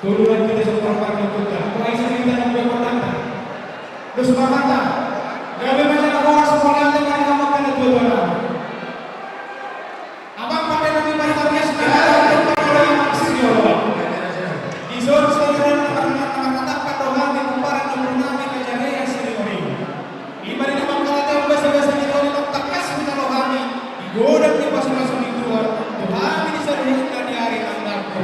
Turunan kita seperempat kita. Kau isi kita yang dua pertanda. Terus mata. Gabe macam orang sekolah yang mereka makan itu dua. Abang pakai nanti pasarnya sekarang kalau yang maksimal. Di zona sekarang kata doa di kumparan nami kejadian yang sering orang. Ibarat di mangkala yang bahasa kita orang tak kasih kita rohani. Digodam di masuk-masuk di luar. Rohani di seluruh di hari anakku.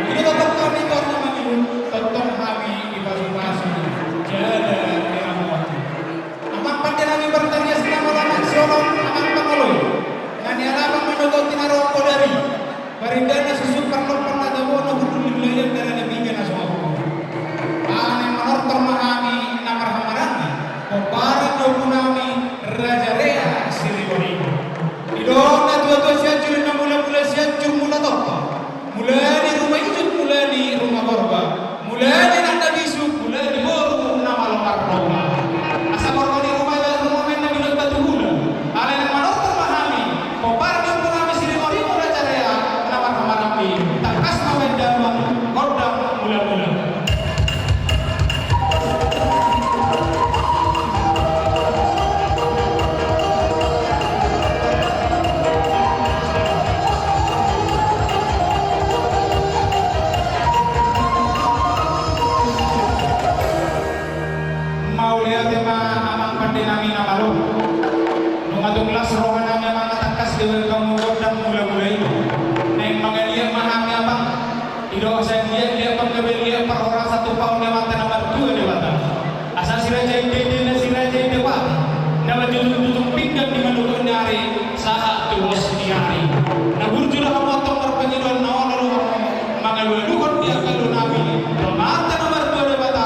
Ini tetap kami karena mengilu tetap kami di masuk-masuk. Jaga dirahmati. Amang pandai kami bertanya selama lama seorang amang pangaloy. Ngani alabang menugau tinarong ko dari. Barindana susupar lopang na dawo na hudul lilayang dala nabigyan na sa ako. Ang manortor mahami na marhamarami. Kumparan daw po namin Raja Rea Siliwani. Idong na dua-dua siya dyan na mula-mula siya dyan mula topa. Mula di rumah hijau, mula di rumah korba. Mula di nanda bisu, mula di boru na malakar roba. Asa korba di rumah men na binot batu hula. Alay na manortor mahami. Kumparan daw po namin Siliwani Raja Rea na marhamarami. Takas na wendamang kordang mula-mula. Mau lihat amang pandai nami na malu. Nung adunglas rohan nami mga takas diwal kamugod ng mula-mula ito. Na yung mga liyak mahami abang. Ido sa liyak pagkabil liyak par orang satu pound na mata naman dua di mata. Asal si Raja Ide na si Raja Ide pa. Na majulung-julung pinggan di manukun nyari saat tuwas nyari. Nagurjo na kamotong terpengidon na lalu mga lulukon dia kalau nabi. Mata naman dua di mata.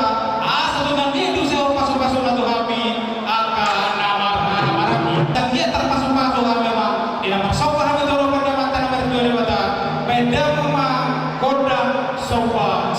Pasok-pasok na tuhapi akan nama marami dan dia terpasok-pasok memang tidak masuk pada betul-betul mata nomor 2 beda rumah kodam sofa